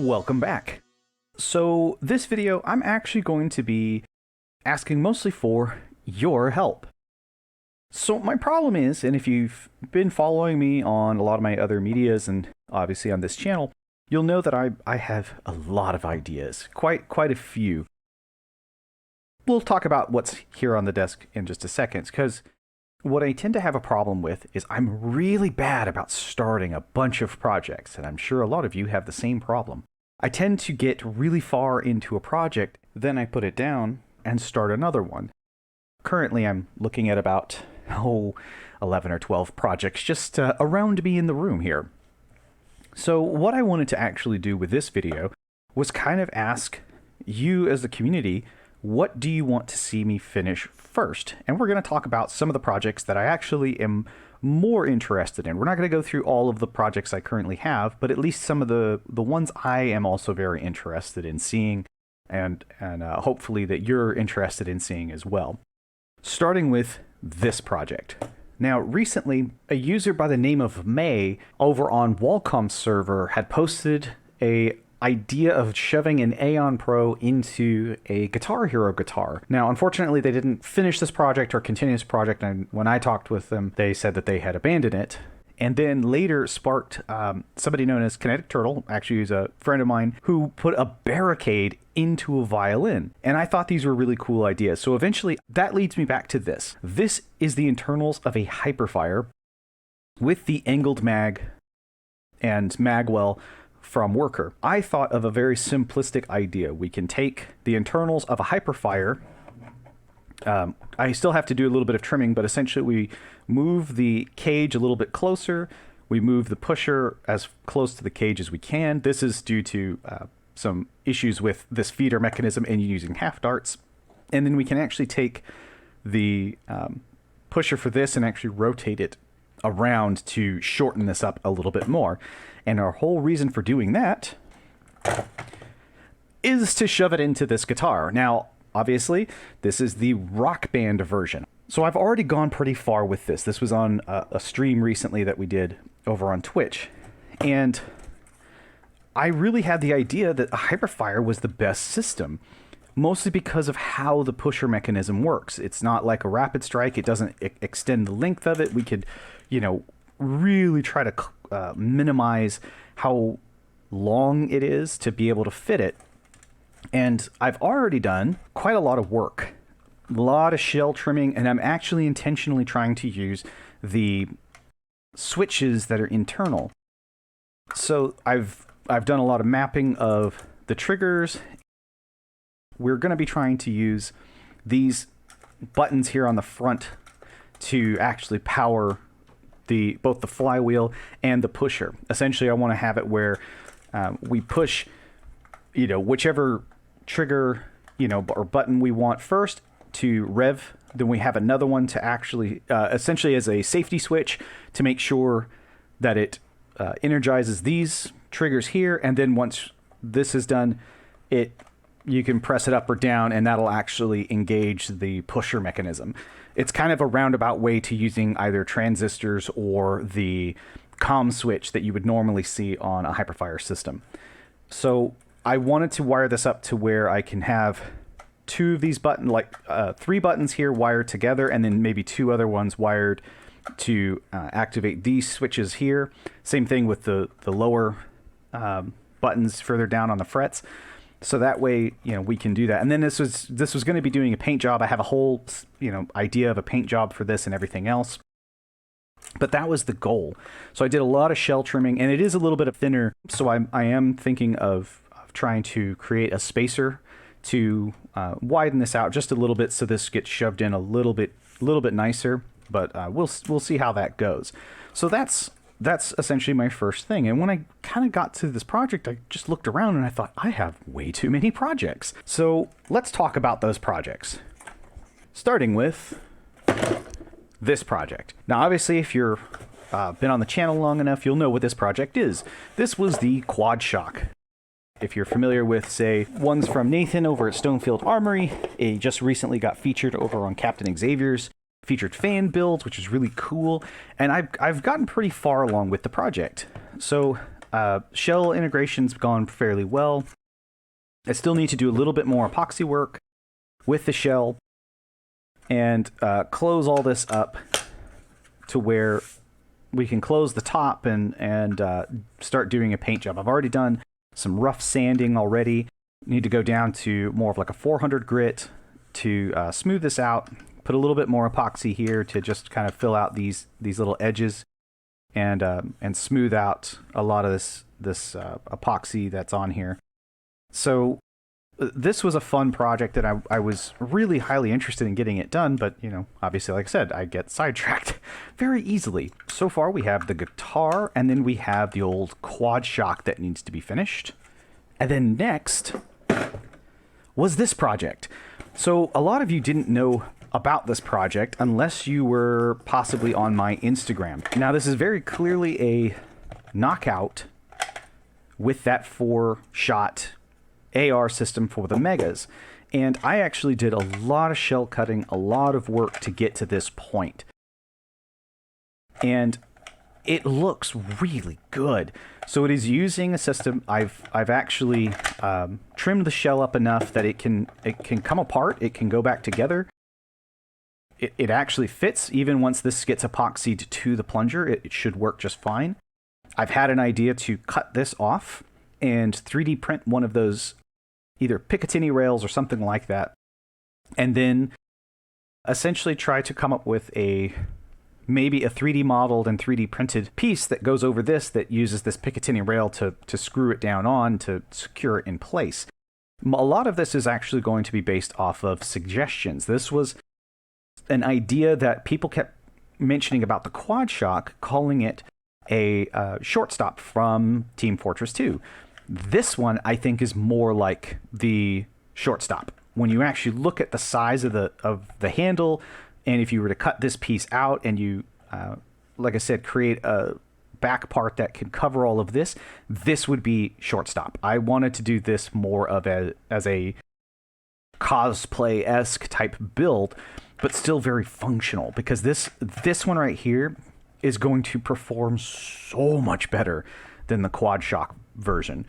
Welcome back. So this video, I'm actually going to be asking mostly for your help. So my problem is, and if you've been following me on a lot of my other medias and obviously on this channel, you'll know that I have a lot of ideas, quite a few. We'll talk about what's here on the desk in just a second, because what I tend to have a problem with is I'm really bad about starting a bunch of projects, and I'm sure a lot of you have the same problem. I tend to get really far into a project, then I put it down and start another one. Currently, I'm looking at about, 11 or 12 projects just around me in the room here. So what I wanted to actually do with this video was kind of ask you as the community, what do you want to see me finish first? And we're going to talk about some of the projects that I actually am more interested in. We're not going to go through all of the projects I currently have, but at least some of the ones I am also very interested in seeing, and hopefully that you're interested in seeing as well. Starting with this project. Now, recently, a user by the name of May over on Wacom's server had posted a idea of shoving an Aeon Pro into a Guitar Hero guitar. Now, unfortunately, they didn't finish this project or continue this project, and when I talked with them, they said that they had abandoned it. And then later sparked somebody known as Kinetic Turtle, actually who's a friend of mine, who put a barricade into a violin. And I thought these were really cool ideas. So eventually, that leads me back to this. This is the internals of a Hyperfire with the angled mag and magwell from Worker. I thought of a very simplistic idea. We can take the internals of a Hyperfire. I still have to do a little bit of trimming, but essentially we move the cage a little bit closer. We move the pusher as close to the cage as we can. This is due to some issues with this feeder mechanism and using half darts. And then we can actually take the pusher for this and actually rotate it around to shorten this up a little bit more. And our whole reason for doing that is to shove it into this guitar. Now, obviously, this is the Rock Band version. So I've already gone pretty far with this. This was on a stream recently that we did over on Twitch. And I really had the idea that a Hyperfire was the best system, mostly because of how the pusher mechanism works. It's not like a Rapid Strike. It doesn't extend the length of it. We could, really try to minimize how long it is to be able to fit it. And I've already done quite a lot of work, a lot of shell trimming, and I'm actually intentionally trying to use the switches that are internal. So I've done a lot of mapping of the triggers. We're going to be trying to use these buttons here on the front to actually power both the flywheel and the pusher. Essentially, I want to have it where we push, whichever trigger, or button we want first to rev. Then we have another one to actually, essentially as a safety switch to make sure that it energizes these triggers here. And then once this is done, you can press it up or down and that'll actually engage the pusher mechanism. It's kind of a roundabout way to using either transistors or the comm switch that you would normally see on a Hyperfire system. So I wanted to wire this up to where I can have two of these buttons, three buttons here wired together, and then maybe two other ones wired to activate these switches here. Same thing with the lower buttons further down on the frets. So that way, we can do that. And then this was going to be doing a paint job. I have a whole, idea of a paint job for this and everything else. But that was the goal. So I did a lot of shell trimming, and it is a little bit thinner. So I am thinking of trying to create a spacer to widen this out just a little bit, so this gets shoved in a little bit nicer. But we'll see how that goes. So that's essentially my first thing. And when I kind of got to this project, I just looked around and I thought, I have way too many projects. So let's talk about those projects. Starting with this project. Now, obviously, if you're been on the channel long enough, you'll know what this project is. This was the Quad Shock. If you're familiar with, say, ones from Nathan over at Stonefield Armory, it just recently got featured over on Captain Xavier's featured fan builds, which is really cool. And I've gotten pretty far along with the project. So Shell integration's gone fairly well. I still need to do a little bit more epoxy work with the shell and close all this up to where we can close the top and start doing a paint job. I've already done some rough sanding already. Need to go down to more of like a 400 grit to smooth this out. Put a little bit more epoxy here to just kind of fill out these little edges and smooth out a lot of this epoxy that's on here. So this was a fun project that I was really highly interested in getting it done, but, you know, obviously, like I said, I get sidetracked very easily. So far, we have the guitar, and then we have the old quad shock that needs to be finished. And then next was this project. So a lot of you didn't know about this project unless you were possibly on my Instagram. Now, this is very clearly a knockout with that 4-shot AR system for the Megas. And I actually did a lot of shell cutting, a lot of work to get to this point. And it looks really good. So it is using a system. I've actually trimmed the shell up enough that it can come apart. It can go back together. It actually fits even once this gets epoxied to the plunger. It should work just fine. I've had an idea to cut this off and 3D print one of those either Picatinny rails or something like that, and then essentially try to come up with maybe a 3D modeled and 3D printed piece that goes over this that uses this Picatinny rail to screw it down on to secure it in place. A lot of this is actually going to be based off of suggestions. This was an idea that people kept mentioning about the quad shock, calling it a shortstop from Team Fortress 2. This one, I think, is more like the shortstop. When you actually look at the size of the handle, and if you were to cut this piece out and you, like I said, create a back part that can cover all of this, this would be shortstop. I wanted to do this more of as a cosplay-esque type build, but still very functional, because this one right here is going to perform so much better than the quad shock version,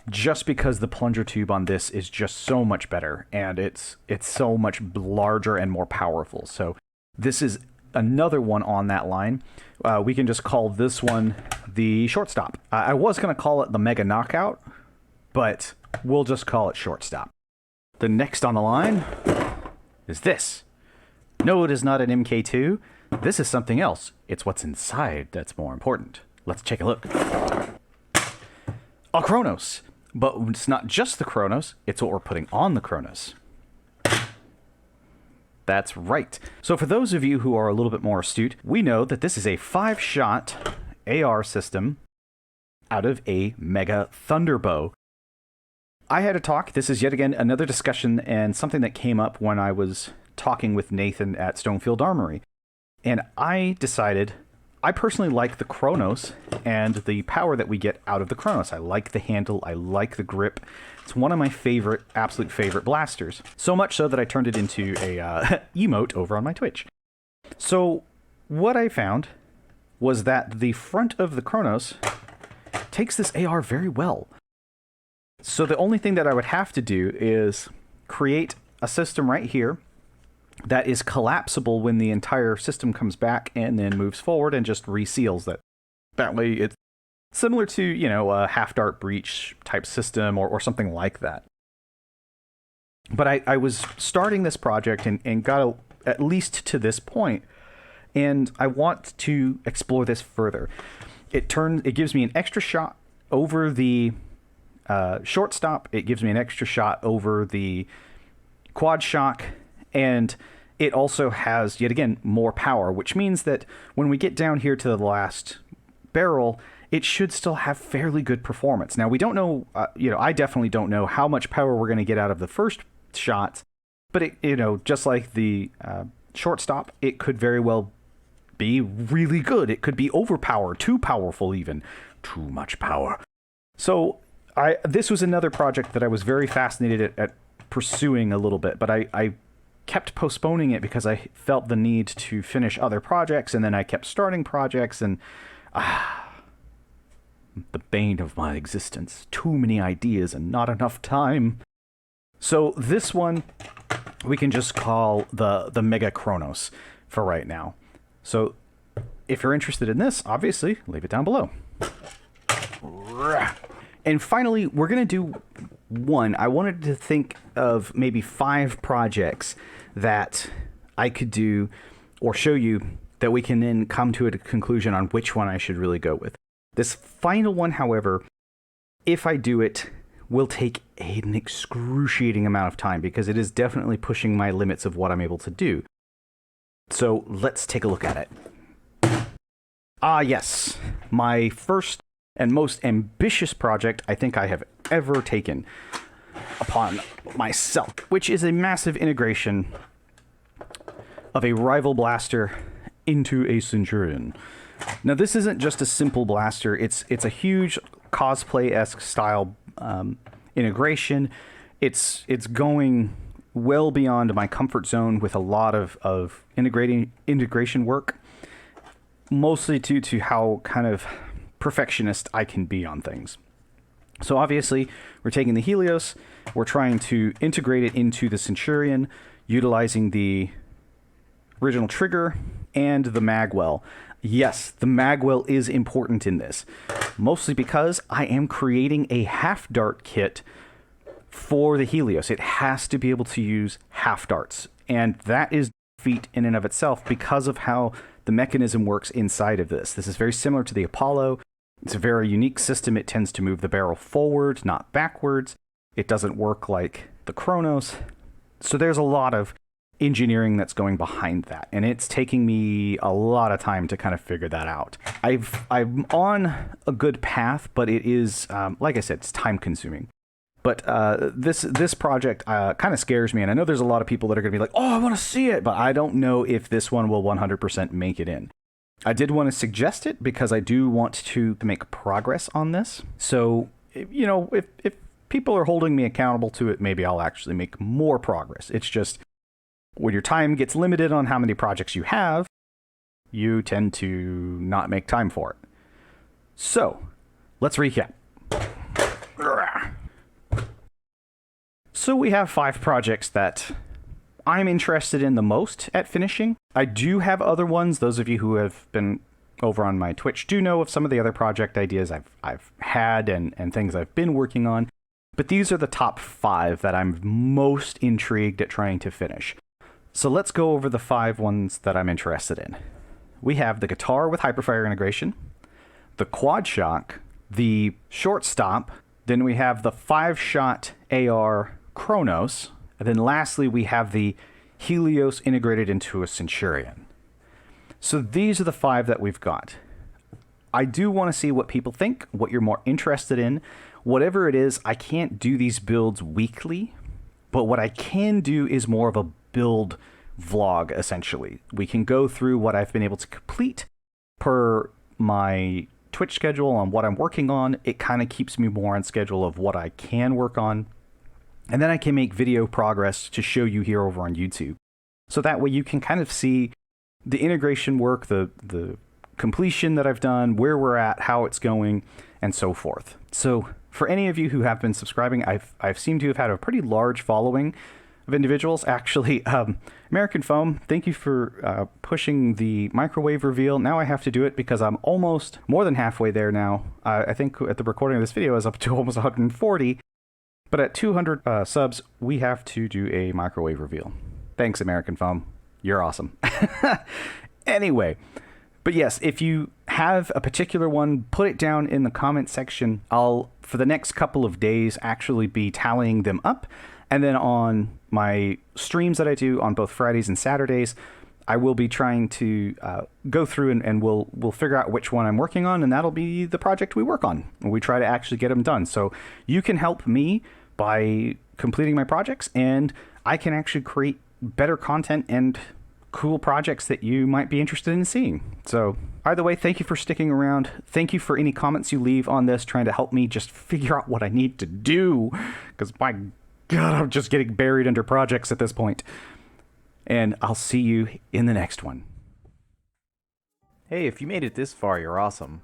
just because the plunger tube on this is just so much better, and it's so much larger and more powerful. So this is another one on that line. We can just call this one the shortstop. I was going to call it the Mega Knockout, but we'll just call it shortstop. The next on the line is this. No, it is not an MK2. This is something else. It's what's inside that's more important. Let's take a look. A Chronos. But it's not just the Chronos, it's what we're putting on the Chronos. That's right. So for those of you who are a little bit more astute, we know that this is a 5-shot AR system out of a Mega Thunderbow. I had a talk. This is yet again another discussion and something that came up when I was talking with Nathan at Stonefield Armory. And I decided I personally like the Chronos and the power that we get out of the Chronos. I like the handle. I like the grip. It's one of my absolute favorite blasters. So much so that I turned it into a emote over on my Twitch. So what I found was that the front of the Chronos takes this AR very well. So the only thing that I would have to do is create a system right here that is collapsible when the entire system comes back and then moves forward and just reseals that. That way it's similar to, you know, a half-dart breach type system or something like that. But I was starting this project and got at least to this point, and I want to explore this further. It gives me an extra shot over the shortstop. It gives me an extra shot over the quad shock, and it also has, yet again, more power, which means that when we get down here to the last barrel, it should still have fairly good performance. Now, we don't know, I definitely don't know how much power we're going to get out of the first shot, but just like the shortstop, it could very well be really good. It could be overpowered, too powerful even, too much power. So this was another project that I was very fascinated at pursuing a little bit, but I kept postponing it because I felt the need to finish other projects, and then I kept starting projects, and The bane of my existence. Too many ideas and not enough time. So this one we can just call the Mega Chronos for right now. So if you're interested in this, obviously, leave it down below. And finally, we're going to do one. I wanted to think of maybe 5 projects that I could do or show you that we can then come to a conclusion on which one I should really go with. This final one, however, if I do it, will take an excruciating amount of time because it is definitely pushing my limits of what I'm able to do. So let's take a look at it. Ah, yes. My first and most ambitious project I think I have ever taken upon myself, which is a massive integration of a rival blaster into a Centurion. Now, this isn't just a simple blaster. It's a huge cosplay-esque style integration. It's going well beyond my comfort zone with a lot of integration work, mostly due to how kind of perfectionist I can be on things. So obviously, we're taking the Helios, we're trying to integrate it into the Centurion, utilizing the original trigger and the magwell. Yes, the magwell is important in this, mostly because I am creating a half dart kit for the Helios. It has to be able to use half darts, and that is a feat in and of itself because of how the mechanism works inside of this. This is very similar to the Apollo. It's a very unique system. It tends to move the barrel forward, not backwards. It doesn't work like the Chronos. So there's a lot of engineering that's going behind that, and it's taking me a lot of time to kind of figure that out. I'm on a good path, but it is, like I said, it's time consuming. But this project kind of scares me, and I know there's a lot of people that are going to be like, oh, I want to see it, but I don't know if this one will 100% make it in. I did want to suggest it because I do want to make progress on this. So, you know, if people are holding me accountable to it, maybe I'll actually make more progress. It's just when your time gets limited on how many projects you have, you tend to not make time for it. So, let's recap. So we have 5 projects that I'm interested in the most at finishing. I do have other ones. Those of you who have been over on my Twitch do know of some of the other project ideas I've had and things I've been working on. But these are the top 5 that I'm most intrigued at trying to finish. So let's go over the 5 ones that I'm interested in. We have the guitar with hyperfire integration, the quad shock, the shortstop, then we have the 5-shot AR Chronos, and then lastly we have the Helios integrated into a Centurion. So these are the 5 that we've got. I do want to see what people think, what you're more interested in. Whatever it is, I can't do these builds weekly, but what I can do is more of a build vlog, essentially. We can go through what I've been able to complete per my Twitch schedule on what I'm working on. It kind of keeps me more on schedule of what I can work on. And then I can make video progress to show you here over on YouTube. So that way you can kind of see the integration work, the completion that I've done, where we're at, how it's going, and so forth. So for any of you who have been subscribing, I've seemed to have had a pretty large following of individuals. Actually, American Foam, thank you for pushing the microwave reveal. Now I have to do it because I'm almost more than halfway there now. I think at the recording of this video is up to almost 140. But at 200 subs, we have to do a microwave reveal. Thanks, American Foam. You're awesome. Anyway, but yes, if you have a particular one, put it down in the comment section. I'll, for the next couple of days, actually be tallying them up. And then on my streams that I do on both Fridays and Saturdays, I will be trying to go through and we'll figure out which one I'm working on, and that'll be the project we work on. We try to actually get them done. So you can help me by completing my projects, and I can actually create better content and cool projects that you might be interested in seeing. So either way, thank you for sticking around. Thank you for any comments you leave on this, trying to help me just figure out what I need to do, because my God, I'm just getting buried under projects at this point. And I'll see you in the next one. Hey, if you made it this far, you're awesome.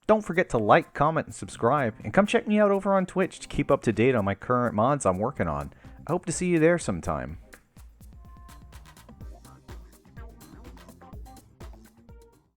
Don't forget to like, comment, and subscribe, and come check me out over on Twitch to keep up to date on my current mods I'm working on. I hope to see you there sometime.